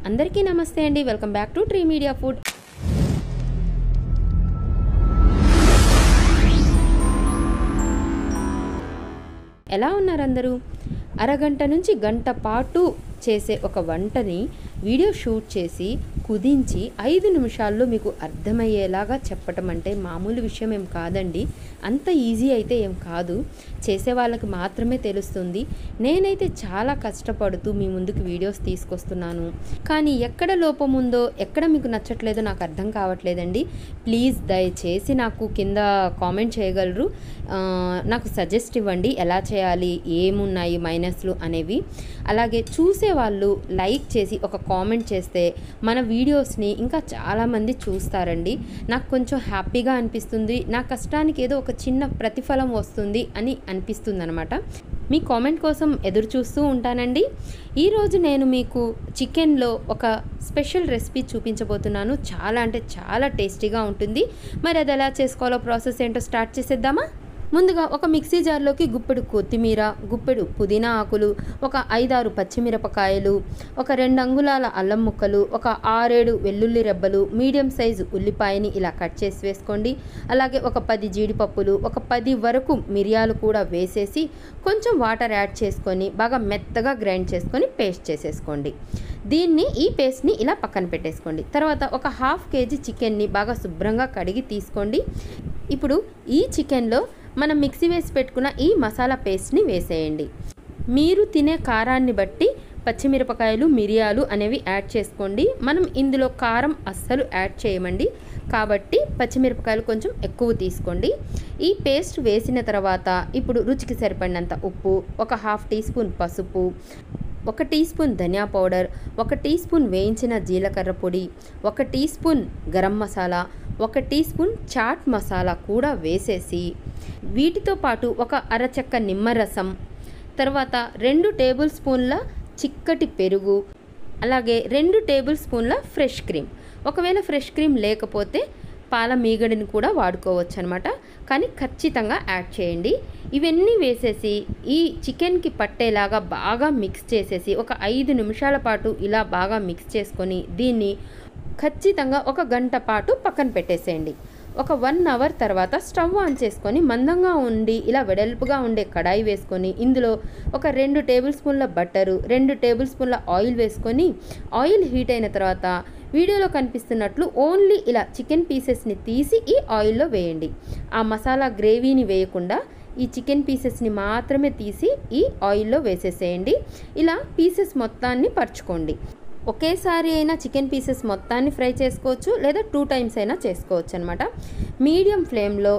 అందరికీ నమస్తే అండి. Welcome back to tree media food. ఎలా ఉన్నారు అందరూ? అరగంట నుంచి గంట పాటు చేసే ఒక వంటని వీడియో షూట్ చేసి కుదించి 5 నిమిషాల్లో మీకు అర్థమయ్యేలాగా చెప్పటం అంటే మామూలు విషయం ఏం కాదండి. అంత ఈజీ అయితే ఏం కాదు, చేసే వాళ్ళకి మాత్రమే తెలుస్తుంది. నేనైతే చాలా కష్టపడుతూ మీ ముందుకు వీడియోస్ తీసుకొస్తున్నాను, కానీ ఎక్కడ లోపం ఉందో, ఎక్కడ మీకు నచ్చట్లేదో నాకు అర్థం కావట్లేదండి. ప్లీజ్ దయచేసి నాకు కింద కామెంట్ చేయగలరు, నాకు సజెస్ట్ ఇవ్వండి ఎలా చేయాలి, ఏమున్నాయి మైనస్లు అనేవి. అలాగే చూసేవాళ్ళు లైక్ చేసి ఒక కామెంట్ చేస్తే మన వీడియోస్ని ఇంకా చాలామంది చూస్తారండి. నాకు కొంచెం హ్యాపీగా అనిపిస్తుంది, నా కష్టానికి ఏదో ఒక చిన్న ప్రతిఫలం వస్తుంది అని అనిపిస్తుంది అనమాట. మీ కామెంట్ కోసం ఎదురు చూస్తూ ఉంటానండి. ఈరోజు నేను మీకు చికెన్లో ఒక స్పెషల్ రెసిపీ చూపించబోతున్నాను. చాలా అంటే చాలా టేస్టీగా ఉంటుంది. మరి అది ఎలా చేసుకోవాలో ప్రాసెస్ ఏంటో స్టార్ట్ చేసేద్దామా? ముందుగా ఒక మిక్సీ జార్లోకి గుప్పెడు కొత్తిమీర, గుప్పెడు పుదీనా ఆకులు, ఒక 5-6 పచ్చిమిరపకాయలు, ఒక 2 అంగుళాల అల్లం ముక్కలు, ఒక 6-7 వెల్లుల్లి రెబ్బలు, మీడియం సైజు ఉల్లిపాయని ఇలా కట్ చేసి వేసుకోండి. అలాగే ఒక 10 జీడిపప్పులు, ఒక 10 వరకు మిరియాలు కూడా వేసేసి కొంచెం వాటర్ యాడ్ చేసుకొని బాగా మెత్తగా గ్రైండ్ చేసుకొని పేస్ట్ చేసేసుకోండి. ఈ పేస్ట్ని ఇలా పక్కన పెట్టేసుకోండి. తర్వాత ఒక 1/2 కేజీ చికెన్ని బాగా శుభ్రంగా కడిగి తీసుకోండి. ఇప్పుడు ఈ చికెన్లో మనం మిక్సీ వేసి పెట్టుకున్న ఈ మసాలా పేస్ట్ని వేసేయండి. మీరు తినే కారాన్ని బట్టి పచ్చిమిరపకాయలు, మిరియాలు అనేవి యాడ్ చేసుకోండి. మనం ఇందులో కారం అస్సలు యాడ్ చేయమండి, కాబట్టి పచ్చిమిరపకాయలు కొంచెం ఎక్కువ తీసుకోండి. ఈ పేస్ట్ వేసిన తర్వాత ఇప్పుడు రుచికి సరిపడినంత ఉప్పు, ఒక 1/2 టీ స్పూన్ పసుపు, 1 టీ స్పూన్ ధనియా పౌడర్, 1 టీ స్పూన్ వేయించిన జీలకర్ర పొడి, 1 teaspoon garam masala, 1 teaspoon chaat masala కూడా వేసేసి వీటితో పాటు ఒక అరచెక్క నిమ్మరసం, తర్వాత 2 టేబుల్ స్పూన్ల చిక్కటి పెరుగు, అలాగే 2 టేబుల్ స్పూన్ల ఫ్రెష్ క్రీమ్. ఒకవేళ ఫ్రెష్ క్రీమ్ లేకపోతే పాల మీగడని కూడా వాడుకోవచ్చు అనమాట, కానీ ఖచ్చితంగా యాడ్ చేయండి. ఇవన్నీ వేసేసి ఈ చికెన్కి పట్టేలాగా బాగా మిక్స్ చేసేసి ఒక 5 నిమిషాల పాటు ఇలా బాగా మిక్స్ చేసుకొని దీన్ని ఖచ్చితంగా ఒక గంట పాటు పక్కన పెట్టేసేయండి. ఒక 1 అవర్ తర్వాత స్టవ్ ఆన్ చేసుకొని మందంగా ఉండి ఇలా వెడల్పుగా ఉండే కడాయి వేసుకొని ఇందులో ఒక 2 టేబుల్ స్పూన్ల బటరు, 2 టేబుల్ స్పూన్ల ఆయిల్ వేసుకొని ఆయిల్ హీట్ అయిన తర్వాత వీడియోలో కనిపిస్తున్నట్లు ఓన్లీ ఇలా చికెన్ పీసెస్ని తీసి ఈ ఆయిల్లో వేయండి. ఆ మసాలా గ్రేవీని వేయకుండా ఈ చికెన్ పీసెస్ని మాత్రమే తీసి ఈ ఆయిల్లో వేసేసేయండి. ఇలా పీసెస్ మొత్తాన్ని పరుచుకోండి. ఒకేసారి అయినా చికెన్ పీసెస్ మొత్తాన్ని ఫ్రై చేసుకోవచ్చు, లేదా 2 టైమ్స్ అయినా చేసుకోవచ్చు అనమాట. మీడియం ఫ్లేమ్లో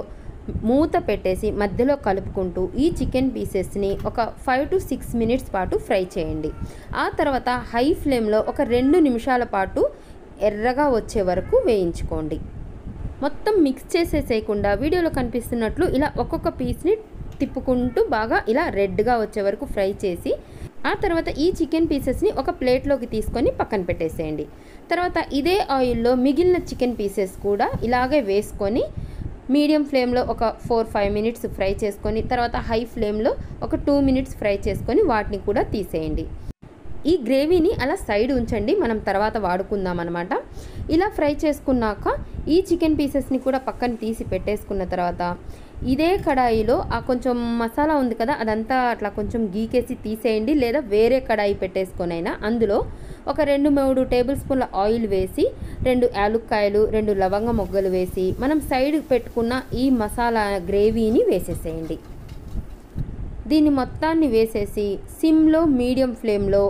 మూత పెట్టేసి మధ్యలో కలుపుకుంటూ ఈ చికెన్ పీసెస్ని ఒక 5 to 6 మినిట్స్ పాటు ఫ్రై చేయండి. ఆ తర్వాత హై ఫ్లేమ్లో ఒక 2 నిమిషాల పాటు ఎర్రగా వచ్చే వరకు వేయించుకోండి. మొత్తం మిక్స్ చేసేసేయకుండా వీడియోలో కనిపిస్తున్నట్లు ఇలా ఒక్కొక్క పీస్ని తిప్పుకుంటూ బాగా ఇలా రెడ్గా వచ్చే వరకు ఫ్రై చేసి ఆ తర్వాత ఈ చికెన్ పీసెస్ని ఒక ప్లేట్లోకి తీసుకొని పక్కన పెట్టేసేయండి. తర్వాత ఇదే ఆయిల్లో మిగిలిన చికెన్ పీసెస్ కూడా ఇలాగే వేసుకొని మీడియం ఫ్లేమ్లో ఒక 4-5 మినిట్స్ ఫ్రై చేసుకొని తర్వాత హై ఫ్లేమ్లో ఒక 2 మినిట్స్ ఫ్రై చేసుకొని వాటిని కూడా తీసేయండి. ఈ గ్రేవీని అలా సైడ్ ఉంచండి, మనం తర్వాత వాడుకుందాం అనమాట. ఇలా ఫ్రై చేసుకున్నాక ఈ చికెన్ పీసెస్ని కూడా పక్కన తీసి పెట్టేసుకున్న తర్వాత ఇదే కడాయిలో ఆ కొంచెం మసాలా ఉంది కదా, అదంతా అట్లా కొంచెం గీకేసి తీసేయండి, లేదా వేరే కడాయి పెట్టేసుకొనైనా అందులో ఒక 2-3 టేబుల్ స్పూన్ల ఆయిల్ వేసి 2 యాలుక్కాయలు, 2 లవంగ మొగ్గలు వేసి మనం సైడ్ పెట్టుకున్న ఈ మసాలా గ్రేవీని వేసేసేయండి. దీన్ని మొత్తాన్ని వేసేసి సిమ్లో మీడియం ఫ్లేమ్లో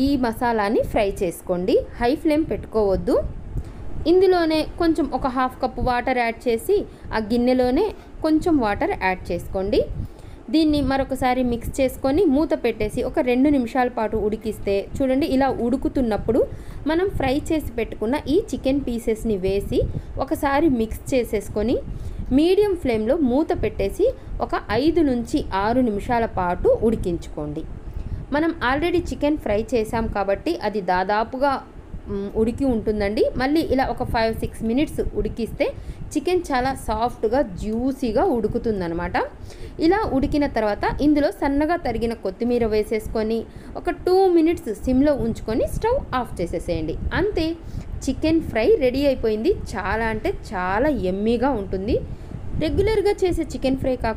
ఈ మసాలాని ఫ్రై చేసుకోండి. హై ఫ్లేమ్ పెట్టుకోవద్దు. ఇందులోనే కొంచెం ఒక 1/2 కప్పు వాటర్ యాడ్ చేసి ఆ గిన్నెలోనే కొంచెం వాటర్ యాడ్ చేసుకోండి. దీన్ని మరొకసారి మిక్స్ చేసుకొని మూత పెట్టేసి ఒక 2 నిమిషాల పాటు ఉడికిస్తే చూడండి, ఇలా ఉడుకుతున్నప్పుడు మనం ఫ్రై చేసి పెట్టుకున్న ఈ చికెన్ పీసెస్ని వేసి ఒకసారి మిక్స్ చేసేసుకొని మీడియం ఫ్లేమ్లో మూత పెట్టేసి ఒక 5 నుంచి 6 నిమిషాల పాటు ఉడికించుకోండి. మనం ఆల్రెడీ చికెన్ ఫ్రై చేసాం కాబట్టి అది దాదాపుగా ఉడికి ఉంటుందండి. మళ్ళీ ఇలా ఒక 5-6 మినిట్స్ ఉడికిస్తే చికెన్ చాలా సాఫ్ట్గా జ్యూసీగా ఉడుకుతుందనమాట. ఇలా ఉడికిన తర్వాత ఇందులో సన్నగా తరిగిన కొత్తిమీర వేసేసుకొని ఒక 2 మినిట్స్ సిమ్లో ఉంచుకొని స్టవ్ ఆఫ్ చేసేసేయండి. అంతే, చికెన్ ఫ్రై రెడీ అయిపోయింది. చాలా అంటే చాలా యమ్మీగా ఉంటుంది. రెగ్యులర్గా చేసే చికెన్ ఫ్రై కాకుండా